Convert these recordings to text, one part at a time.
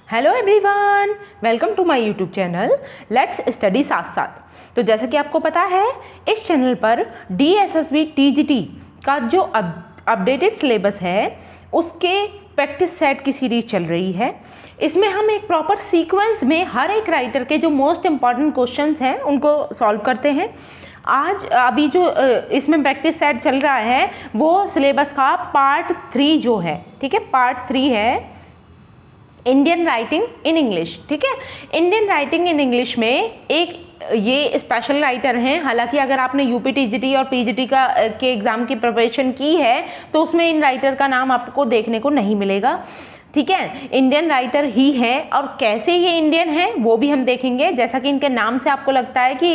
Hello everyone, welcome to my YouTube channel let's study साथ साथ। तो जैसा कि आपको पता है, इस चैनल पर DSSB TGT का जो अपडेटेड सिलेबस है उसके प्रैक्टिस सेट की सीरीज चल रही है। इसमें हम एक प्रॉपर सीक्वेंस में हर एक राइटर के जो मोस्ट इम्पॉर्टेंट क्वेश्चंस हैं उनको सॉल्व करते हैं। आज अभी जो इसमें प्रैक्टिस सेट चल रहा है वो सिलेबस का पार्ट 3 जो है, ठीक है, पार्ट 3 है इंडियन राइटिंग इन इंग्लिश। ठीक है, इंडियन राइटिंग इन इंग्लिश में एक ये स्पेशल राइटर हैं। हालांकि अगर आपने यूपी टीजीटी और पीजीटी के एग्ज़ाम की प्रिपरेशन की है तो उसमें इन राइटर का नाम आपको देखने को नहीं मिलेगा। ठीक है, इंडियन राइटर ही है और कैसे ये इंडियन है वो भी हम देखेंगे। जैसा कि इनके नाम से आपको लगता है कि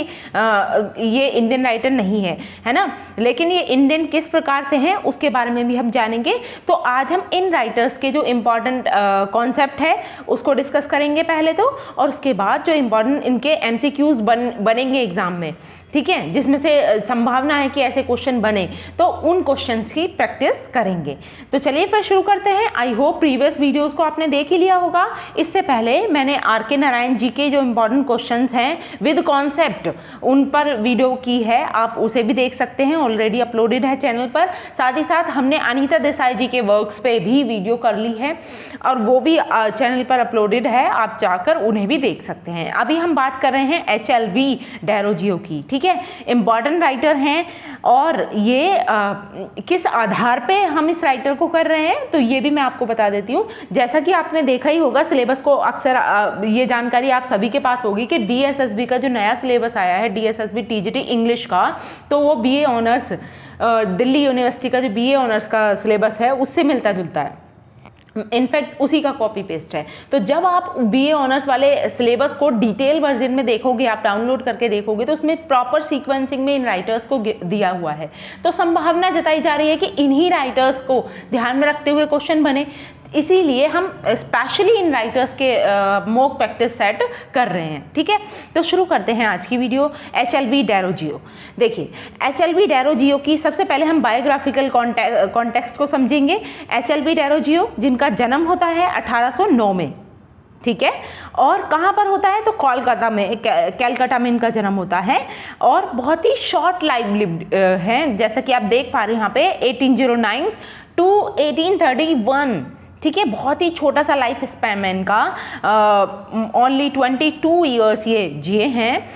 ये इंडियन राइटर नहीं है ना, लेकिन ये इंडियन किस प्रकार से हैं उसके बारे में भी हम जानेंगे। तो आज हम इन राइटर्स के जो इम्पॉर्टेंट कॉन्सेप्ट है उसको डिस्कस करेंगे पहले तो, और उसके बाद जो इम्पॉर्टेंट इनके MCQs बनेंगे एग्जाम में, ठीक है, जिसमें से संभावना है कि ऐसे क्वेश्चन बने, तो उन क्वेश्चंस की प्रैक्टिस करेंगे। तो चलिए फिर शुरू करते हैं। आई होप प्रीवियस वीडियोस को आपने देख ही लिया होगा। इससे पहले मैंने RK नारायण जी के जो इम्पोर्टेंट क्वेश्चंस हैं विद कॉन्सेप्ट उन पर वीडियो की है, आप उसे भी देख सकते हैं, ऑलरेडी अपलोडेड है चैनल पर। साथ ही साथ हमने अनीता देसाई जी के वर्क्स पे भी वीडियो कर ली है और वो भी चैनल पर अपलोडेड है, आप जाकर उन्हें भी देख सकते हैं। अभी हम बात कर रहे हैं HLV डेरोजियो की। ठीक है, इम्पॉर्टेंट राइटर हैं और ये किस आधार पे हम इस राइटर को कर रहे हैं तो ये भी मैं आपको बता देती हूँ। जैसा कि आपने देखा ही होगा सिलेबस को, अक्सर ये जानकारी आप सभी के पास होगी कि DSSB का जो नया सिलेबस आया है, DSSB TGT इंग्लिश का, तो वो BA ऑनर्स दिल्ली यूनिवर्सिटी का जो BA ऑनर्स का सिलेबस है उससे मिलता जुलता है, इनफैक्ट उसी का कॉपी पेस्ट है। तो जब आप BA ऑनर्स वाले सिलेबस को डिटेल वर्जन में देखोगे, आप डाउनलोड करके देखोगे, तो उसमें प्रॉपर सीक्वेंसिंग में इन राइटर्स को दिया हुआ है। तो संभावना जताई जा रही है कि इन्हीं राइटर्स को ध्यान में रखते हुए क्वेश्चन बने, इसीलिए हम स्पेशली इन राइटर्स के मॉक प्रैक्टिस सेट कर रहे हैं। ठीक है, तो शुरू करते हैं आज की वीडियो। HLV Derozio. देखिए, HLV डेरोजियो की सबसे पहले हम बायोग्राफिकल कॉन्टेक्स्ट को समझेंगे। HLV डेरोजियो जिनका जन्म होता है 1809 में, ठीक है, और कहाँ पर होता है तो कोलकाता में, कैलकाटा में इनका जन्म होता है और बहुत ही शॉर्ट लाइफ लिव्ड हैं। जैसा कि आप देख पा रहे हैं यहाँ पे 1809 टू 1831, ठीक है, बहुत ही छोटा सा लाइफ स्पैन में इनका, ओनली 22 ईयर्स ये जिए हैं।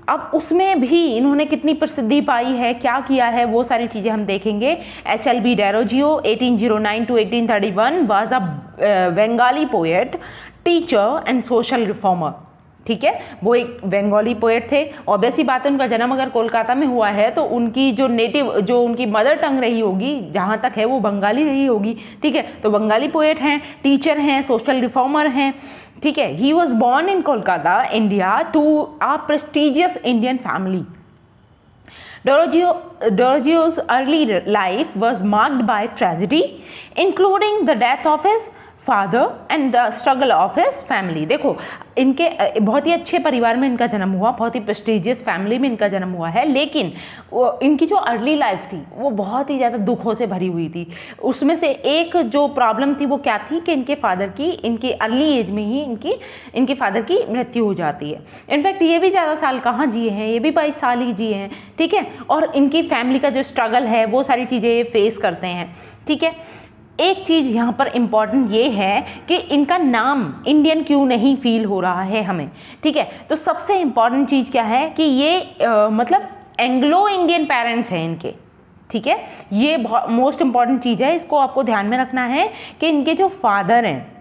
अब उसमें भी इन्होंने कितनी प्रसिद्धि पाई है, क्या किया है, वो सारी चीज़ें हम देखेंगे। HLV Derozio 1809 to 1831 was a Bengali poet, teacher and social reformer. ठीक है, वो एक बंगाली पोएट थे। ऑब्वियसली बात है, उनका जन्म अगर कोलकाता में हुआ है तो उनकी जो नेटिव, जो उनकी मदर टंग रही होगी, जहाँ तक है वो बंगाली रही होगी। ठीक है, तो बंगाली पोएट हैं, टीचर हैं, सोशल रिफॉर्मर हैं। ठीक है, he was born in Kolkata, India, to a prestigious Indian family. Dorogio's early life was marked by tragedy, including the death of his father and the struggle of his family. देखो, इनके बहुत ही अच्छे परिवार में इनका जन्म हुआ, बहुत ही प्रेस्टिजियस फैमिली में इनका जन्म हुआ है, लेकिन इनकी जो अर्ली लाइफ थी वो बहुत ही ज़्यादा दुखों से भरी हुई थी। उसमें से एक जो प्रॉब्लम थी वो क्या थी कि इनके फादर की, इनकी अर्ली एज में ही इनके फादर की मृत्यु हो जाती है। इनफैक्ट ये भी ज़्यादा साल कहाँ जिए हैं, ये भी 22 साल ही जिए हैं। ठीक है, और इनकी फैमिली का जो स्ट्रगल है वो सारी चीज़ें ये फेस करते हैं। ठीक है, एक चीज़ यहाँ पर इम्पॉर्टेंट ये है कि इनका नाम इंडियन क्यों नहीं फील हो रहा है हमें। ठीक है, तो सबसे इम्पॉर्टेंट चीज़ क्या है कि ये मतलब एंग्लो इंडियन पेरेंट्स हैं इनके। ठीक है, ये बहुत मोस्ट इम्पॉर्टेंट चीज़ है, इसको आपको ध्यान में रखना है कि इनके जो फादर हैं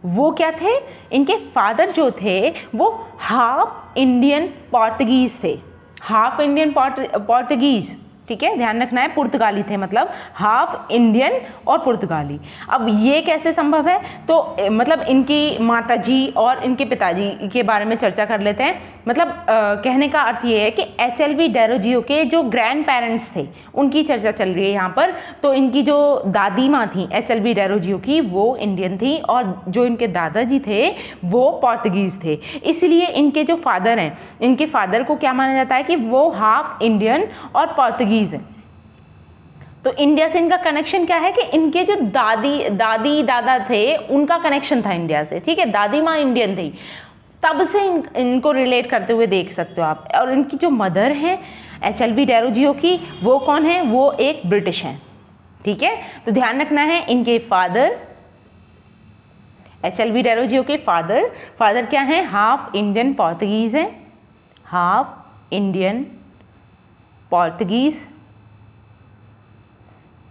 वो क्या थे, इनके फादर जो थे वो हाफ इंडियन पोर्तुगीज़ थे, हाफ इंडियन पोर्तुगीज़। ठीक है, ध्यान रखना है, पुर्तगाली थे, मतलब हाफ इंडियन और पुर्तगाली। अब ये कैसे संभव है, तो मतलब इनकी माताजी और इनके पिताजी के बारे में चर्चा कर लेते हैं। मतलब कहने का अर्थ ये है कि HLV डेरोजियो के जो ग्रैंड पेरेंट्स थे उनकी चर्चा चल रही है यहाँ पर। तो इनकी जो दादी माँ थी HLV डेरोजियो की वो इंडियन थी और जो इनके दादाजी थे वो पोर्तुगीज़ थे। इसलिए इनके जो फादर हैं, इनके फादर को क्या माना जाता है कि वो हाफ इंडियन और पोर्तुगीज़ हैं। तो इंडिया से इनका कनेक्शन क्या है कि इनके जो दादी दादा थे उनका कनेक्शन था इंडिया से, ठीक है, दादी माँ इंडियन थी, तब से इनको रिलेट करते हुए देख सकते हो आप। और इनकी जो मदर हैं HLV डेरोजियो की, वो कौन है, वो एक ब्रिटिश हैं, ठीक है। तो ध्यान रखना है इनके फादर, HLV डेरोजियो के फादर क्या हैं, हाफ इंडियन पोर्तुगीज हैं, हाफ इंडियन पोर्तुगीज,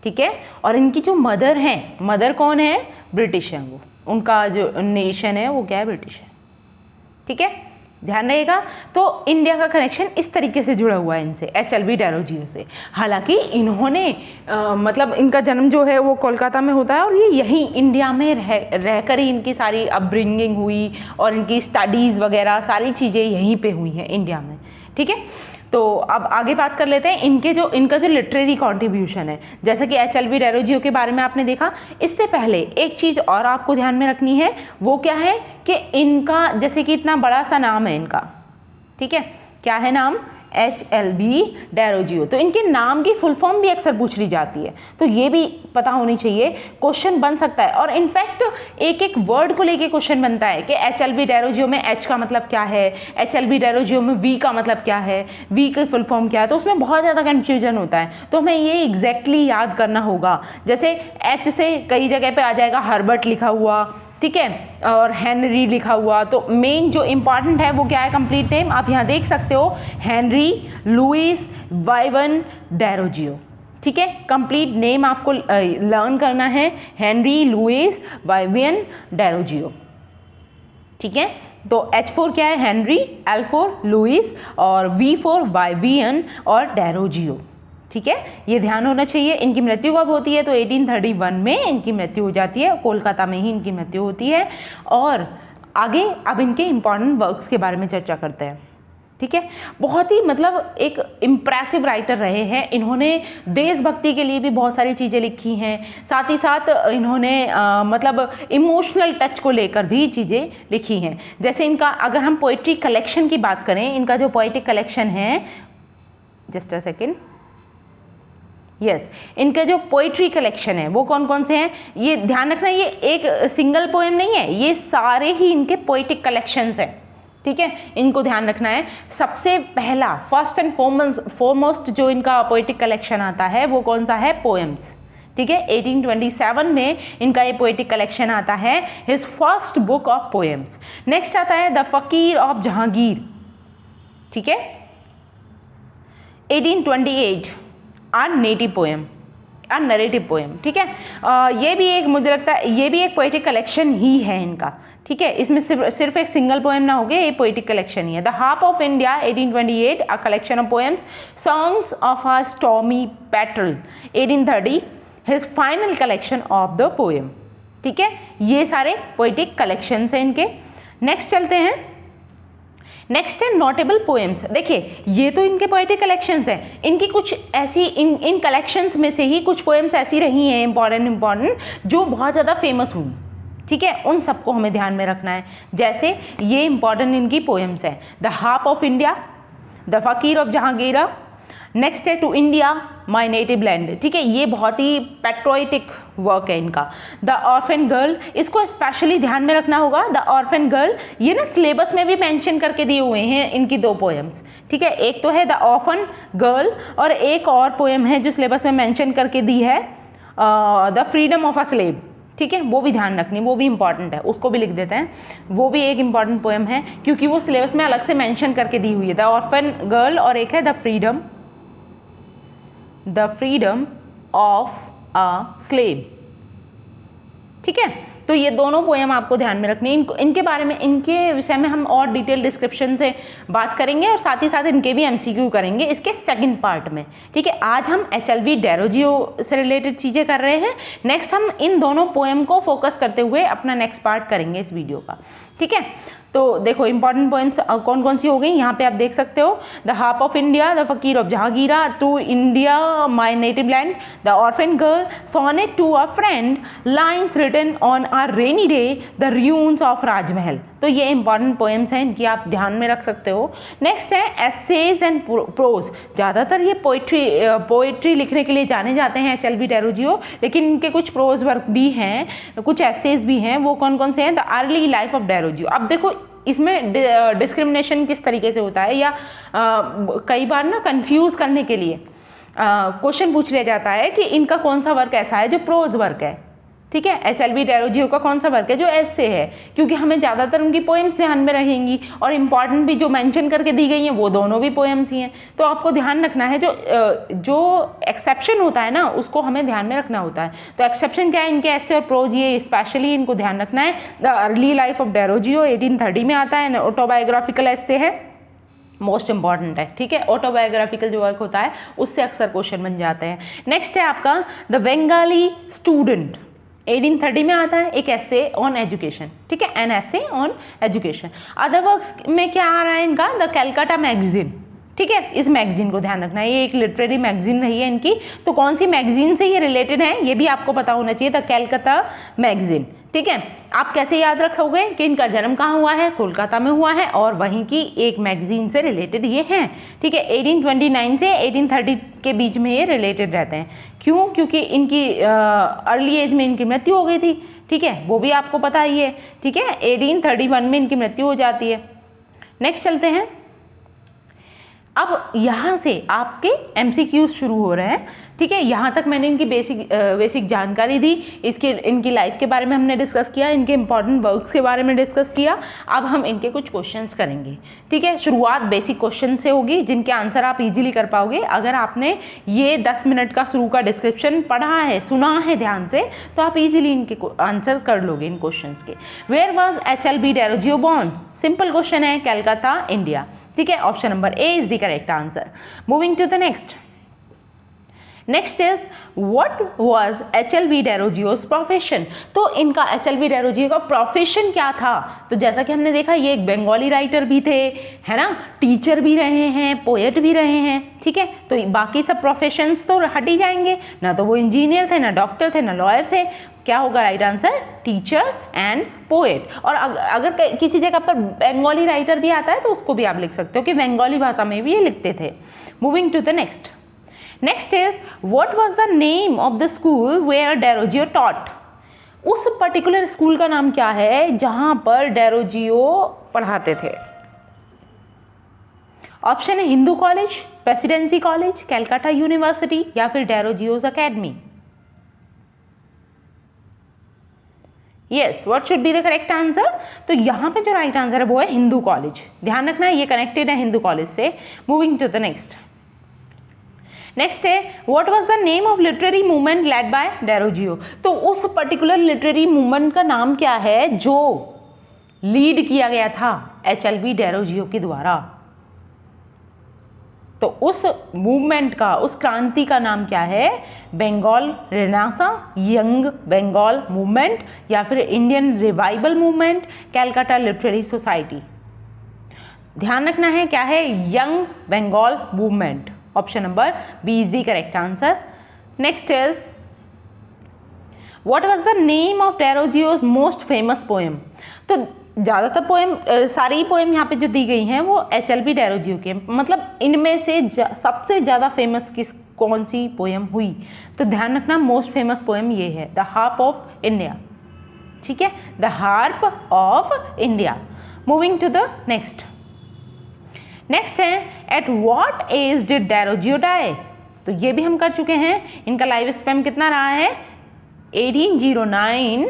ठीक है। और इनकी जो मदर हैं, मदर कौन है, ब्रिटिश है, वो उनका जो नेशन है वो क्या है, ब्रिटिश है, ठीक है, ध्यान रहेगा। तो इंडिया का कनेक्शन इस तरीके से जुड़ा हुआ है इनसे, HLV डेरोजियो से। हालांकि इन्होंने मतलब इनका जन्म जो है वो कोलकाता में होता है और ये यहीं इंडिया में रहकर ही इनकी सारी अपब्रिंगिंग हुई और इनकी स्टडीज़ वगैरह सारी चीज़ें यहीं पे हुई हैं इंडिया में, ठीक है। तो अब आगे बात कर लेते हैं इनका जो लिटरेरी कॉन्ट्रीब्यूशन है। जैसे कि HLV डेरोजियो के बारे में आपने देखा, इससे पहले एक चीज़ और आपको ध्यान में रखनी है, वो क्या है कि इनका जैसे कि इतना बड़ा सा नाम है इनका, ठीक है, क्या है नाम, HLV डेरोजियो। तो इनके नाम की फुल फॉर्म भी अक्सर पूछ ली जाती है, तो ये भी पता होनी चाहिए, क्वेश्चन बन सकता है। और इनफैक्ट एक एक वर्ड को लेके क्वेश्चन बनता है कि HLV डेरोजियो में H का मतलब क्या है, HLV डेरोजियो में V का मतलब क्या है, V की फुल फॉर्म क्या है, तो उसमें बहुत ज़्यादा कन्फ्यूजन होता है। तो हमें ये एग्जैक्टली याद करना होगा। जैसे H से कई जगह पे आ जाएगा हर्बर्ट लिखा हुआ, ठीक है, और हेनरी लिखा हुआ। तो मेन जो इंपॉर्टेंट है वो क्या है, कंप्लीट नेम आप यहाँ देख सकते हो, हेनरी लुइस वाइवन डेरोजियो, ठीक है, कंप्लीट नेम आपको लर्न करना है, हेनरी लुइस वाइवियन डेरोजियो, ठीक है। तो H4 क्या है, हेनरी, L4 लुइस और V4 वाइवियन और डेरोजियो, ठीक है, ये ध्यान होना चाहिए। इनकी मृत्यु कब होती है, तो 1831 में इनकी मृत्यु हो जाती है, कोलकाता में ही इनकी मृत्यु होती है। और आगे अब इनके इम्पॉर्टेंट वर्क्स के बारे में चर्चा करते हैं, ठीक है। बहुत ही मतलब एक इम्प्रेसिव राइटर रहे हैं, इन्होंने देशभक्ति के लिए भी बहुत सारी चीज़ें लिखी हैं, साथ ही साथ इन्होंने मतलब इमोशनल टच को लेकर भी चीज़ें लिखी हैं। जैसे इनका अगर हम पोइट्री कलेक्शन की बात करें, इनका जो पोइट्री कलेक्शन है, जस्ट अ सेकेंड, यस, इनका जो पोइट्री कलेक्शन है वो कौन कौन से हैं, ये ध्यान रखना, ये एक सिंगल पोएम नहीं है, ये सारे ही इनके पोइटिक कलेक्शंस हैं, ठीक है, इनको ध्यान रखना है। सबसे पहला फर्स्ट एंड फॉरमोस्ट जो इनका पोइटिक कलेक्शन आता है वो कौन सा है, पोएम्स, ठीक है। 1827 में इनका ये पोइटिक कलेक्शन आता है, his first book of poems. Next आता है द फकीर ऑफ जहांगीर, ठीक है, 1828 नेटिव पोएम, नरेटिव पोएम, ठीक है। ये भी एक, मुझे लगता है ये भी एक पोएटिक कलेक्शन ही है इनका, ठीक है, इसमें सिर्फ एक सिंगल पोएम ना हो गया, ये पोएटिक कलेक्शन ही है। The harp of India 1828 a collection of poems, songs of a stormy petrol 1830 his final collection of the poem, ठीक है, ये सारे पोएटिक कलेक्शंस हैं इनके। नेक्स्ट चलते हैं, नेक्स्ट है नोटेबल पोएम्स। देखिए ये तो इनके पोएटिक कलेक्शंस हैं, इनकी कुछ ऐसी इन कलेक्शंस में से ही कुछ पोएम्स ऐसी रही हैं इंपॉर्टेंट जो बहुत ज़्यादा फेमस हुई, ठीक है, उन सबको हमें ध्यान में रखना है। जैसे ये इंपॉर्टेंट इनकी पोएम्स हैं, the harp of India, the फकीर ऑफ जहांगीरा, नेक्स्ट है to India my native land, ठीक है, ये बहुत ही पैट्रोइटिक वर्क है इनका। द ऑर्फन गर्ल, इसको स्पेशली ध्यान में रखना होगा, द ऑर्फन गर्ल, ये ना सिलेबस में भी मेंशन करके दिए हुए हैं इनकी दो पोएम्स, ठीक है, एक तो है द ऑर्फन गर्ल और एक और पोएम है जो सिलेबस में मेंशन करके दी है, the freedom of a slave, ठीक है, वो भी ध्यान रखनी, वो भी इंपॉर्टेंट है, उसको भी लिख देते हैं, वो भी एक इंपॉर्टेंट पोएम है क्योंकि वो सिलेबस में अलग से मेंशन करके दी हुई है, द ऑर्फन गर्ल, और एक है the freedom of a slave, ठीक है। तो ये दोनों पोएम आपको ध्यान में रखनी, इनके बारे में, इनके विषय में हम और डिटेल डिस्क्रिप्शन से बात करेंगे और साथ ही साथ इनके भी MCQ करेंगे इसके सेकंड पार्ट में, ठीक है। आज हम HLV डेरोजियो से रिलेटेड चीज़ें कर रहे हैं, नेक्स्ट हम इन दोनों पोएम को फोकस करते हुए अपना नेक्स्ट पार्ट करेंगे इस वीडियो का, ठीक है। तो देखो इंपॉर्टेंट पोएम्स कौन कौन सी हो गई यहाँ पे आप देख सकते हो, the harp of India, the फकीर of Jungheera, to India my native land, the orphan girl, sonnet to a friend, lines written on a rainy day, the ruins of Rajmahal. तो ये इंपॉर्टेंट पोएम्स हैं, इनकी आप ध्यान में रख सकते हो। नेक्स्ट है एसेज एंड प्रोज। ज़्यादातर ये पोइट्री लिखने के लिए जाने जाते हैं HLB डेरोजियो, लेकिन इनके कुछ प्रोज वर्क भी हैं, कुछ एसेज भी हैं। वो कौन कौन से हैं? The early life of Derozio. अब देखो इसमें डिस्क्रिमिनेशन किस तरीके से होता है, या कई बार ना कंफ्यूज करने के लिए क्वेश्चन पूछ लिया जाता है कि इनका कौन सा वर्क ऐसा है जो प्रोज वर्क है, ठीक है। HLB डेरोजियो का कौन सा वर्क है जो एसे है, क्योंकि हमें ज़्यादातर उनकी पोएम्स ध्यान में रहेंगी, और इम्पॉर्टेंट भी जो मेंशन करके दी गई हैं वो दोनों भी पोएम्स ही हैं। तो आपको ध्यान रखना है जो एक्सेप्शन होता है ना, उसको हमें ध्यान में रखना होता है। तो एक्सेप्शन क्या है इनके एसे और प्रोज, ये स्पेशली इनको ध्यान रखना है। The early life of Derozio 1830 में आता है, ऑटोबायोग्राफिकल एसे है, मोस्ट इंपॉर्टेंट है, ठीक है। ऑटोबायोग्राफिकल जो वर्क होता है उससे अक्सर क्वेश्चन बन जाते हैं। नेक्स्ट है आपका द बंगाली स्टूडेंट, 1830 में आता है, एक ऐसे ऑन एजुकेशन, ठीक है, एन ऐसे ऑन एजुकेशन। अदर वर्क्स में क्या आ रहा है इनका? द कैलकाटा मैगजीन, ठीक है। इस मैगजीन को ध्यान रखना है, ये एक लिटरेरी मैगजीन रही है इनकी। तो कौन सी मैगजीन से ये रिलेटेड है ये भी आपको पता होना चाहिए, द कैलकाटा मैगजीन, ठीक है। आप कैसे याद रखोगे कि इनका जन्म कहाँ हुआ है? कोलकाता में हुआ है, और वहीं की एक मैगजीन से रिलेटेड ये हैं, ठीक है। 1829 से 1830 के बीच में ये रिलेटेड रहते हैं। क्यों? क्योंकि इनकी अर्ली एज में इनकी मृत्यु हो गई थी, ठीक है, वो भी आपको पता ही है, ठीक है। 1831 में इनकी मृत्यु हो जाती है। नेक्स्ट चलते हैं। अब यहाँ से आपके MCQs शुरू हो रहे हैं, ठीक है। यहाँ तक मैंने इनकी बेसिक जानकारी दी, इनकी लाइफ के बारे में हमने डिस्कस किया, इनके इंपॉर्टेंट वर्क्स के बारे में डिस्कस किया। अब हम इनके कुछ क्वेश्चंस करेंगे, ठीक है। शुरुआत बेसिक क्वेश्चन से होगी, जिनके आंसर आप इजीली कर पाओगे अगर आपने ये 10 मिनट का शुरू का डिस्क्रिप्शन पढ़ा है, सुना है ध्यान से, तो आप इजीली इनके आंसर कर लोगे इन क्वेश्चन के। Where was HLB Derozio born? Simple question है, कैलकाता, इंडिया, ठीक है। Option number A is the correct answer. Moving to the next. Next is what was HLB Derozio's profession? तो इनका HLB डेरोजियो का प्रोफेशन क्या था? तो जैसा कि हमने देखा ये एक बंगाली राइटर भी थे, है ना, टीचर भी रहे हैं, पोएट भी रहे हैं, ठीक है। तो बाकी सब प्रोफेशंस तो हट ही जाएंगे, ना तो वो इंजीनियर थे, ना डॉक्टर थे, ना लॉयर थे। क्या होगा right answer? Teacher and poet. और अगर किसी जगह पर बंगाली राइटर भी आता है तो उसको भी आप लिख सकते हो कि बंगाली भाषा में भी ये लिखते थे। Moving to the next. Next is what was the name of the school where Derozio taught? उस पर्टिकुलर स्कूल का नाम क्या है जहां पर डेरोजियो पढ़ाते थे? ऑप्शन है Hindu college, Presidency college, Calcutta university, या फिर Derozio's academy. Yes, what should be the correct answer? तो यहाँ पे जो राइट आंसर है वो है हिंदू कॉलेज। ध्यान रखना है ये कनेक्टेड है हिंदू कॉलेज से। Moving to the next. Next है what was the name of literary movement led by Derozio? तो उस पर्टिकुलर लिटरेरी मूवमेंट का नाम क्या है जो लीड किया गया था HLB डेरोजियो के द्वारा? तो उस मूवमेंट का, उस क्रांति का नाम क्या है? Bengal renaissance, young Bengal movement, या फिर Indian revival movement, Calcutta literary society. ध्यान रखना है क्या है? Young Bengal movement. Option number B is the correct answer. Next is what was the name of Derozio's most famous poem? तो ज़्यादातर पोएम, सारी पोएम यहाँ पे जो दी गई हैं वो HLB डेरोजियो के, मतलब इनमें से सबसे ज़्यादा फेमस कौन सी पोएम हुई? तो ध्यान रखना मोस्ट फेमस पोएम ये है, द हार्प ऑफ इंडिया, ठीक है, the harp of India. Moving to the next. Next है at what age did Derozio die? तो ये भी हम कर चुके हैं। इनका लाइफ स्पैन कितना रहा है? 1809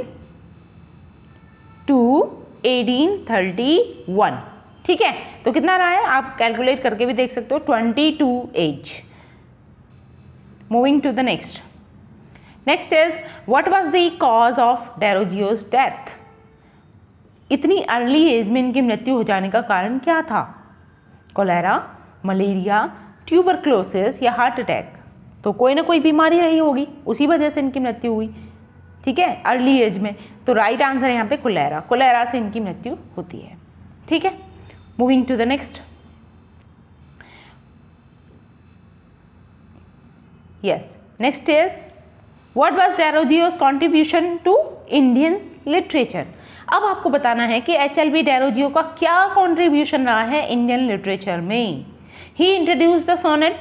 टू 1831, ठीक है। तो कितना रहा है आप कैलकुलेट करके भी देख सकते हो, 22 age. Moving to the next. Next is what was the cause of Derozio's death? इतनी अर्ली एज में इनकी मृत्यु हो जाने का कारण क्या था? कोलेरा, मलेरिया, ट्यूबरक्लोसिस या हार्ट अटैक? तो कोई ना कोई बीमारी रही होगी, उसी वजह से इनकी मृत्यु हुई, ठीक है, अर्ली एज में। तो राइट आंसर यहाँ पे कोलेरा से इनकी मृत्यु होती है, ठीक है। Moving to the next. Yes, next is what was Derozio's contribution to Indian literature. अब आपको बताना है कि HLB डेरोजियो का क्या कॉन्ट्रीब्यूशन रहा है इंडियन लिटरेचर में। He introduce the sonnet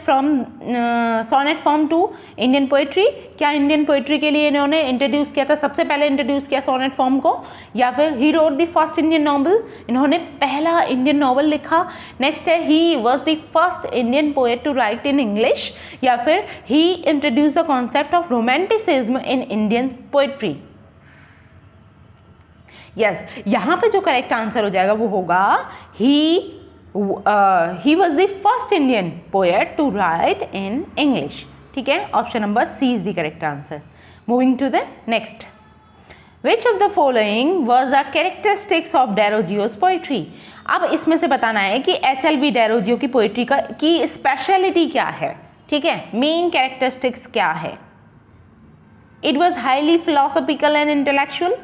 form to Indian poetry. क्या इंडियन पोइट्री के लिए इन्होंने इंट्रोड्यूस किया था, सबसे पहले इंट्रोड्यूस किया सोनेट फॉर्म को, या फिर he wrote the first Indian novel, इन्होंने पहला इंडियन नॉवल लिखा। नेक्स्ट है he was the first Indian poet to write in English, या फिर he introduce the concept of romanticism in Indian poetry. Yes, यहाँ पे जो करेक्ट आंसर हो जाएगा वो होगा he was the first Indian poet to write in English। ठीक है, option number C is the correct answer. Moving to the next, which of the following was a characteristics of Derozio's poetry. अब इसमें से बताना है कि HLB Derozio की poetry की स्पेशलिटी क्या है। ठीक है, मेन कैरेक्टरिस्टिक्स क्या है। It was highly philosophical and intellectual,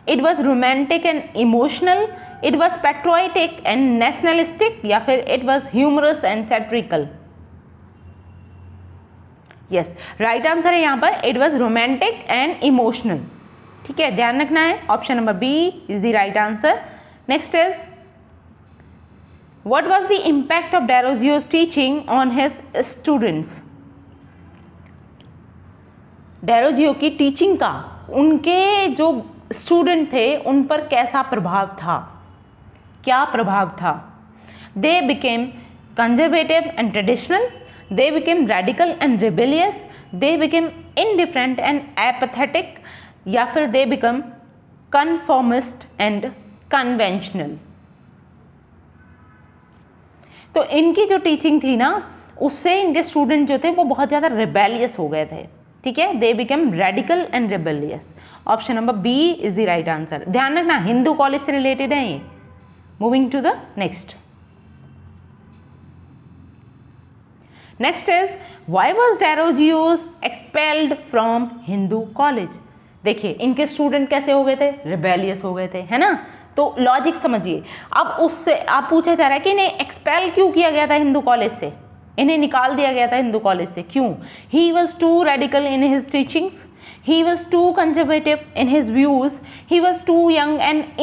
it was romantic and emotional, it was patriotic and nationalistic, या फिर it was humorous and satirical. Yes, right answer है यहाँ पर it was romantic and emotional. ठीक है, ध्यान रखना है, option number B is the right answer. Next is what was the impact of Derozio's teaching on his students. Derozio की teaching का उनके जो स्टूडेंट थे उन पर कैसा प्रभाव था, क्या प्रभाव था। They became conservative and traditional, they became radical and rebellious, they became indifferent and apathetic, या फिर they become conformist and conventional. तो इनकी जो टीचिंग थी ना, उससे इनके स्टूडेंट जो थे वो बहुत ज़्यादा रिबेलियस हो गए थे। ठीक है, they became radical and rebellious. Option number B is the right answer. ध्यान रखना, हिंदू कॉलेज से रिलेटेड है ये। Moving to the next, next is why was Derozio's expelled from Hindu college. देखिए इनके स्टूडेंट कैसे हो गए थे, रिबेलियस हो गए थे, है ना। तो लॉजिक समझिए, अब उससे आप पूछा जा रहा है कि इन्हें एक्सपेल क्यों किया गया था हिंदू कॉलेज से, इन्हें निकाल दिया गया था हिंदू कॉलेज से, क्यों। He was too radical in his teachings, he was too conservative in his views, he was too young and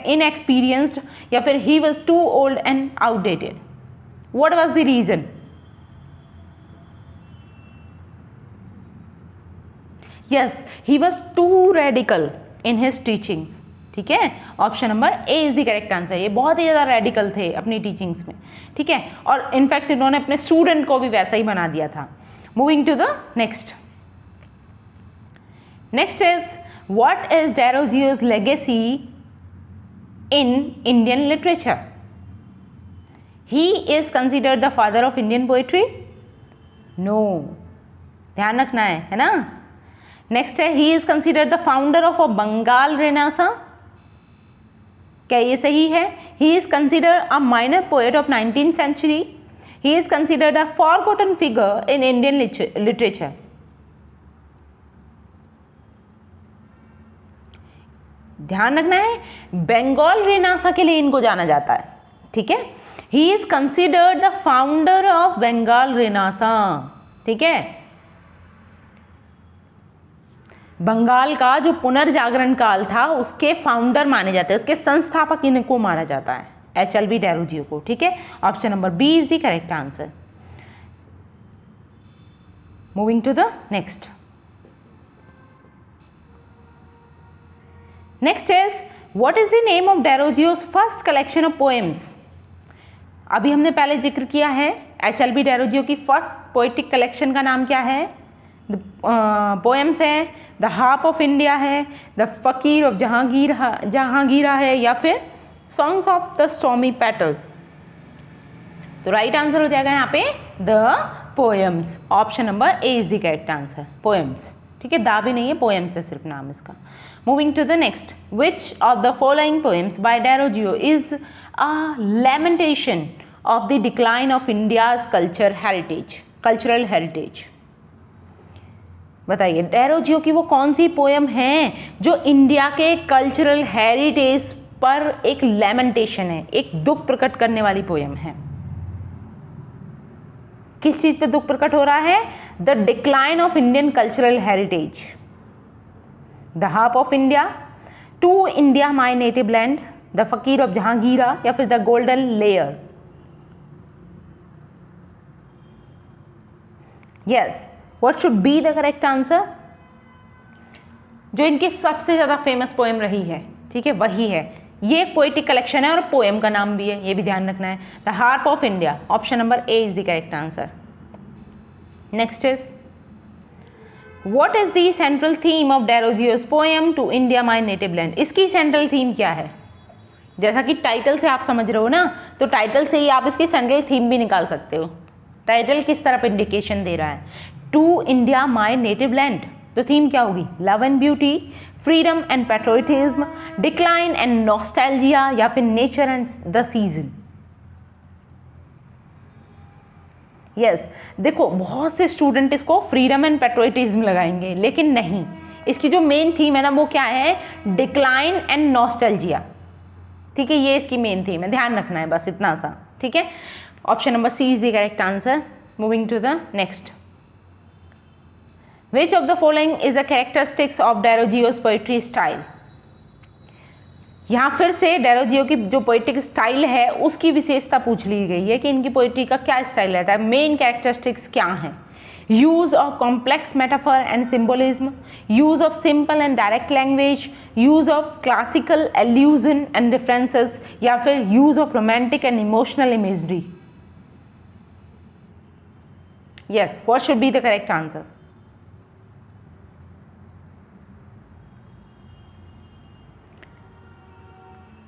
inexperienced, या फिर he was too old and outdated. What was the reason? Yes, he was too radical in his teachings। ठीक है, option number A is the correct answer. ये बहुत ही ज़्यादा radical थे अपनी teachings में। ठीक है, और इनफैक्ट इन्होंने अपने स्टूडेंट को भी वैसा ही बना दिया था। Moving to the next, next is what is Derojio's legacy in Indian literature? He is considered the father of Indian poetry? No, ध्यान रखना है ना। नेक्स्ट है he is considered the founder of a Bengal Renaissance। क्या ये सही है? He is considered a minor poet of 19th century. He is considered a forgotten figure in Indian literature. ध्यान रखना है, बंगाल रेनासा के लिए इनको जाना जाता है। ठीक है, he is considered the founder of Bengal renaissance. ठीक है, बंगाल का जो पुनर्जागरण काल था उसके फाउंडर माने जाते हैं, उसके संस्थापक इनको माना जाता है, HLB डेरोजियो को। ठीक है, option number B is the correct answer. Moving to the next, next is what is the name of Derozio's first collection of poems. अभी हमने पहले जिक्र किया है HLB डेरोजियो की फर्स्ट पोएटिक कलेक्शन का नाम क्या है। पोएम्स है द हार्प ऑफ इंडिया है, द फकीर ऑफ जहांगीरा है, या फिर songs of the stormy petrel. तो राइट आंसर हो जाएगा यहाँ पे the poems. Option number A is the correct answer, poems. ठीक है, दा भी नहीं है, पोएम्स है सिर्फ नाम इसका। Moving to the next, which of the following poems by Derozio is a lamentation of the decline of India's cultural heritage. बताइए डेरोजियो की वो कौन सी पोएम है जो इंडिया के कल्चरल हेरिटेज पर एक लैमेंटेशन है, एक दुख प्रकट करने वाली पोएम है। किस चीज पे दुख प्रकट हो रहा है? The decline of Indian cultural heritage. The harp of India, to India my native land, the फकीर ऑफ जहांगीरा या फिर the golden layer? Yes, what should be the correct answer? जो इनकी सबसे ज़्यादा फेमस पोएम रही है, ठीक है, वही है। ये एक पोएटिक कलेक्शन है और पोएम का नाम भी है, ये भी ध्यान रखना है। The harp of India, option number A is the correct answer. Next is what is the central theme of Derozio's poem to India my native land? इसकी सेंट्रल थीम क्या है? जैसा कि टाइटल से आप समझ रहे हो ना, तो टाइटल से ही आप इसकी सेंट्रल थीम भी निकाल सकते हो। टाइटल किस तरफ इंडिकेशन दे रहा है? To India my native land, तो थीम क्या होगी? Love and beauty, freedom and patriotism, decline and nostalgia या फिर nature and the season? Yes, देखो बहुत से स्टूडेंट इसको फ्रीडम एंड पैट्रियोटिज्म लगाएंगे, लेकिन नहीं, इसकी जो मेन थीम है ना वो क्या है? डिक्लाइन एंड नॉस्टैल्जिया, ठीक है, ये इसकी मेन थीम है, ध्यान रखना है बस इतना सा, ठीक है। Option number C is the correct answer. Moving to the next, Which of the following is a characteristics of Derojio's poetry style? यहाँ फिर से डेरोजियो की जो पोइटिक स्टाइल है उसकी विशेषता पूछ ली गई है कि इनकी पोइट्री का क्या स्टाइल रहता है, मेन कैरेक्टरिस्टिक्स क्या हैं? Use of complex metaphor and symbolism, use of simple and direct language, use of classical allusion and differences या फिर use of romantic and emotional imagery? Yes, what should be the correct answer?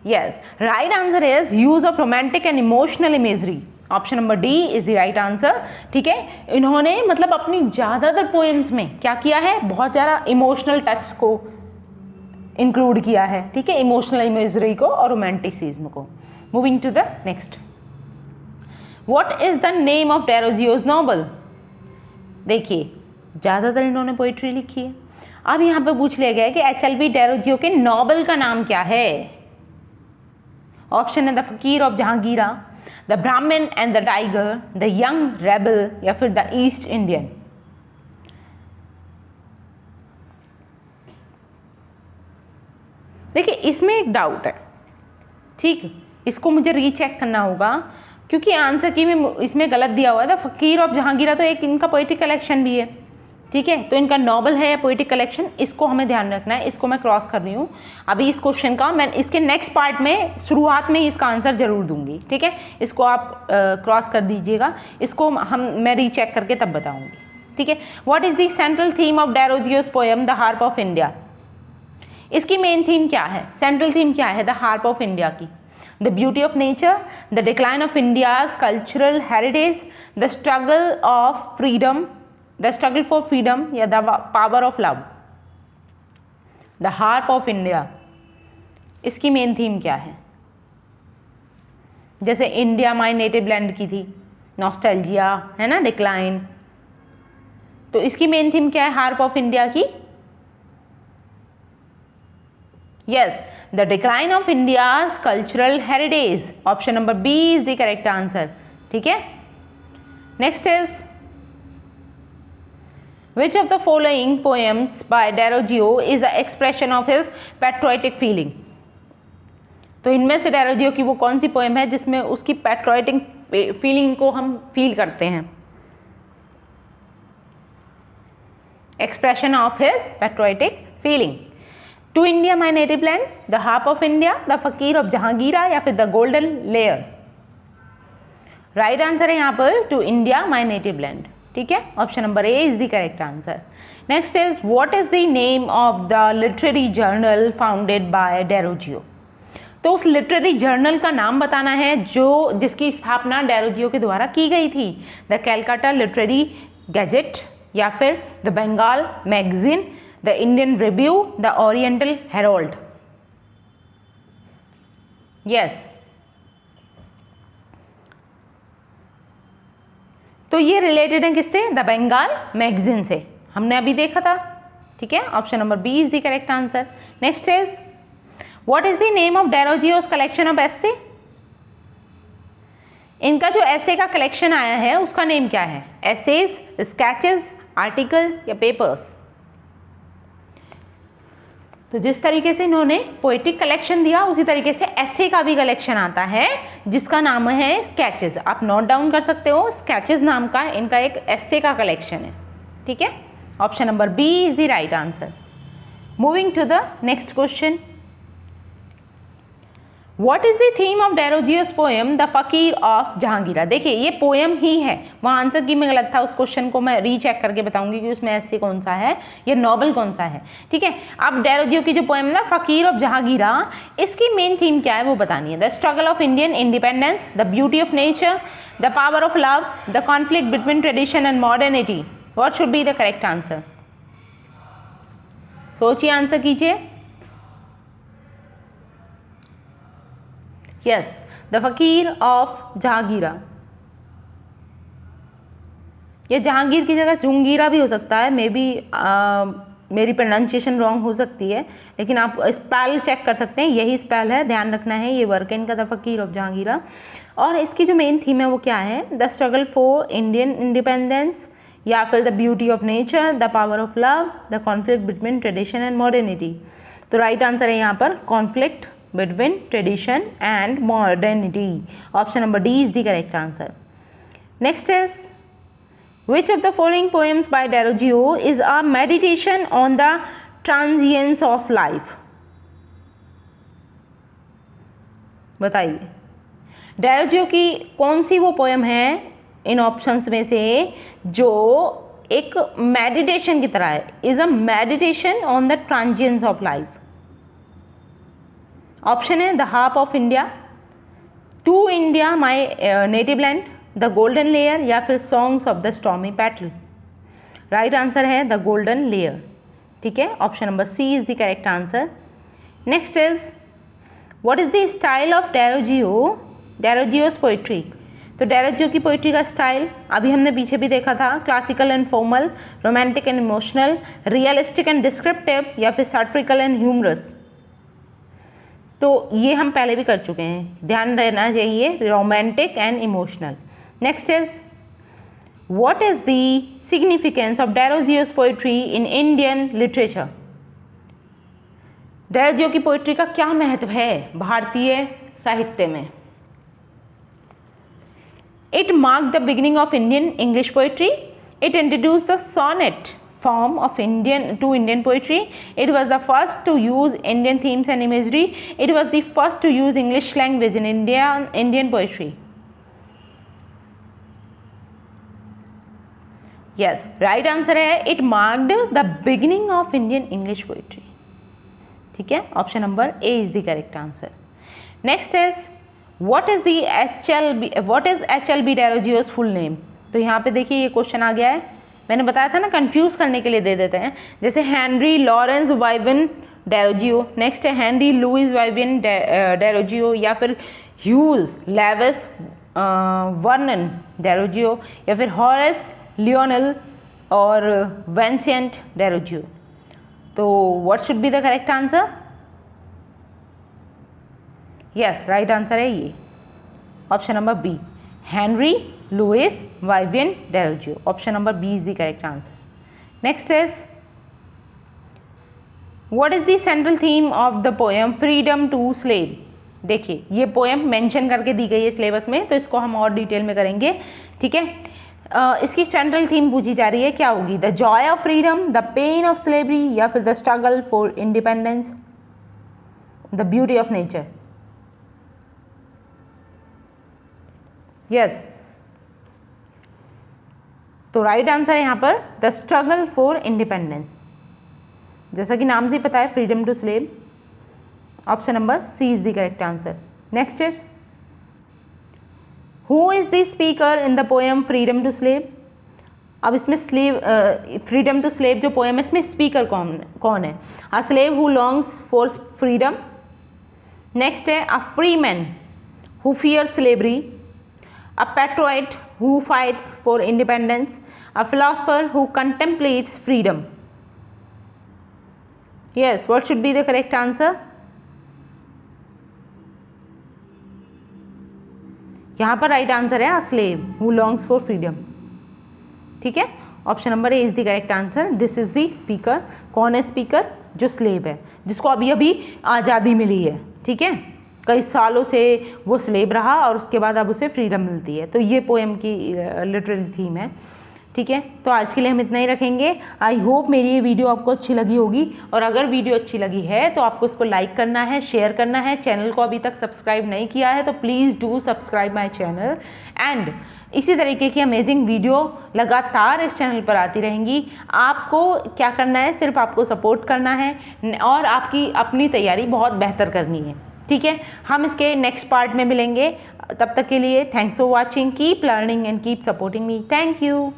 Yes, right answer is use of romantic and emotional imagery. Option number D is the right answer, ठीक है। इन्होंने मतलब अपनी ज़्यादातर poems में क्या किया है? बहुत ज़्यादा इमोशनल टच को इंक्लूड किया है, ठीक है, इमोशनल इमेजरी को और रोमांटिसिज्म को। Moving to the next, what is the name of Derozio's novel? देखिए ज़्यादातर इन्होंने पोइट्री लिखी है, अब यहाँ पे पूछ लिया गया है कि HLB डेरोजियो के नॉवल का नाम क्या है? ऑप्शन है द फकीर of Jungheera, the Brahmin and the tiger, the young rebel या फिर द ईस्ट इंडियन? देखिए इसमें एक डाउट है, ठीक, इसको मुझे रीचेक करना होगा क्योंकि आंसर की में इसमें गलत दिया हुआ है। द फकीर ऑफ जहांगीरा तो एक इनका पोइटिक कलेक्शन भी है, ठीक है, तो इनका नॉवल है या पोइटिक कलेक्शन, इसको हमें ध्यान रखना है। इसको मैं क्रॉस कर रही हूँ अभी इस क्वेश्चन का, मैं इसके नेक्स्ट पार्ट में शुरुआत में ही इसका आंसर जरूर दूंगी, ठीक है, इसको आप क्रॉस कर दीजिएगा, इसको मैं रीचेक करके तब बताऊंगी, ठीक है। What is the central theme of Derozio's poem the harp of India? इसकी मेन थीम क्या है? सेंट्रल थीम क्या है द हार्प ऑफ इंडिया की? The beauty of nature, the decline of India's cultural heritage, the struggle of freedom, the struggle for freedom या the power of love? The harp of India, इसकी main theme क्या है? जैसे India my native land की थी, nostalgia है ना, decline, तो इसकी मेन थीम क्या है हार्प ऑफ इंडिया की? Yes, the decline of India's cultural heritage, option number B is the correct answer, ठीक है। Next is which of the following poems by Derojio is an expression of his patriotic feeling? तो इनमें से Derozio की वो कौन सी poem है जिसमें उसकी पैट्रियोटिक फीलिंग को हम फील करते हैं? Expression of his patriotic feeling, to India my native land, the harp of India, the फकीर ऑफ जहांगीरा या फिर the golden lyre? Right answer है यहाँ पर to India my native land, ठीक है, option number A is the correct answer. Next is what is the name of the literary journal founded by Derozio? तो उस literary journal का नाम बताना है जिसकी स्थापना डेरोजियो के द्वारा की गई थी। द कैलकाटा लिटरेरी गैजेट या फिर the Bengal magazine, the Indian review, the oriental herald? Yes, तो ये रिलेटेड है किससे? द बंगाल मैगजीन से, हमने अभी देखा था, ठीक है, option number B is the correct answer. Next is what is the name of Derozio's collection of essay? इनका जो एसे का कलेक्शन आया है उसका नेम क्या है? एसेज, स्केचेस, आर्टिकल या पेपर्स? तो जिस तरीके से इन्होंने पोएटिक कलेक्शन दिया उसी तरीके से एसे का भी कलेक्शन आता है जिसका नाम है स्केचेस। आप नोट डाउन कर सकते हो, स्केचेस नाम का इनका एक एसे का कलेक्शन है। ठीक है, option number B is the right answer. Moving to the next question, What is the theme of Desrosiers poem the फकीर ऑफ जहांगीरा? देखिए ये पोएम ही है, वहाँ आंसर की में गलत था, उस क्वेश्चन को मैं रीचेक करके बताऊंगी कि उसमें ऐसे कौन सा है, ये नॉवल कौन सा है। ठीक है, अब डेरोजियो की जो पोएम है ना फकीर ऑफ जहांगीरा, इसकी मेन थीम क्या है वो बतानी है। The struggle of Indian independence, the beauty of nature, the power of love, the conflict between tradition and modernity. What should be the correct answer? सोचिए, आंसर कीजिए। यस, द फकीर of Jahangira. ये जहांगीर की जगह जुंगीरा भी हो सकता है, मे बी मेरी प्रोनाउंसिएशन रॉन्ग हो सकती है, लेकिन आप स्पेल चेक कर सकते हैं, यही स्पेल है, ध्यान रखना है। ये वर्क है इनका द फकीर ऑफ जहांगीरा। और इसकी जो मेन थीम है वो क्या है? The struggle for Indian independence, या फिर the beauty of nature, the power of love, the conflict between tradition and modernity. तो राइट आंसर है यहाँ पर conflict between tradition and modernity. Option number D is the correct answer. Next is, which of the following poems by Desrosiers is a meditation on the transience of life? बताइए, Derozio की कौन सी वो poem है इन options में से जो एक meditation की तरह है, is a meditation on the transience of life. Option है the harp of India, to India my native land, the golden lyre, या फिर songs of the stormy petrel. Right answer है द गोल्डन लेयर। ठीक है, option number C is the correct answer. Next is, what is the style of Derozio's poetry? तो Derozio की poetry का style अभी हमने पीछे भी देखा था, classical and formal, romantic and emotional, realistic and descriptive, या फिर सैटिरिकल एंड ह्यूमरस। तो ये हम पहले भी कर चुके हैं, ध्यान रहना चाहिए, romantic and emotional. Next is, what is the significance of Derozio's poetry in Indian literature? Derozio की पोइट्री का क्या महत्व है भारतीय साहित्य में? It mark the beginning of Indian English poetry, it introduce the sonnet form of Indian poetry, it was the first to use Indian themes and imagery, it was the first to use English language in Indian poetry. Yes, right answer है it marked the beginning of Indian English poetry. ठीक है, option number A is the correct answer. Next is, what is HLB Desrosiers full name? तो यहाँ पे देखिए ये question आ गया है, मैंने बताया था ना कंफ्यूज करने के लिए दे देते हैं, जैसे Henry Lawrence Vivian Derozio, next है हेनरी लुइस वाइविन डेरोजियो, या फिर ह्यूज लेविस वर्नन डेरोजियो, या फिर हॉरेस लियोनेल और विंसेंट डेरोजियो। तो what should be the correct answer? Yes, right answer है ये option number B, Henry Louis Vivian Derozio. Option number B is the correct answer. Next is, what is the central theme of the poem freedom to slave? देखिए ये poem mention करके दी गई है syllabus में, तो इसको हम और डिटेल में करेंगे। ठीक है, इसकी सेंट्रल थीम पूछी जा रही है, क्या होगी? The Joy of freedom, the pain of slavery, या फिर the struggle for independence, the beauty of nature. Yes, तो राइट आंसर है यहाँ पर द स्ट्रगल फॉर इंडिपेंडेंस, जैसा कि नाम से पता है freedom to slave. Option number C is the correct answer. Next is, who is the speaker in the poem freedom to slave? अब इसमें फ्रीडम टू स्लेव जो पोएम है इसमें स्पीकर कौन है? A slave who longs for freedom, next है a free man who fear slavery, a patriot who fights for independence, a philosopher who contemplates freedom. Yes, what should be the correct answer? यहाँ पर right answer है a slave who longs for freedom. ठीक है, option number A is the correct answer. This is the speaker. कौन है speaker? जो slave है, जिसको अभी अभी आज़ादी मिली है, ठीक है, कई सालों से वो स्लेव रहा और उसके बाद अब उसे फ्रीडम मिलती है। तो ये पोएम की लिटरेरी थीम है, ठीक है। तो आज के लिए हम इतना ही रखेंगे। आई होप मेरी ये वीडियो आपको अच्छी लगी होगी, और अगर वीडियो अच्छी लगी है तो आपको इसको लाइक करना है, शेयर करना है। चैनल को अभी तक सब्सक्राइब नहीं किया है तो please do subscribe my channel. And इसी तरीके की अमेजिंग वीडियो लगातार इस चैनल पर आती रहेंगी। आपको क्या करना है, सिर्फ आपको सपोर्ट करना है और आपकी अपनी तैयारी बहुत बेहतर करनी है, ठीक है। हम इसके नेक्स्ट पार्ट में मिलेंगे। तब तक के लिए thanks for watching. Keep learning and keep supporting me. Thank you.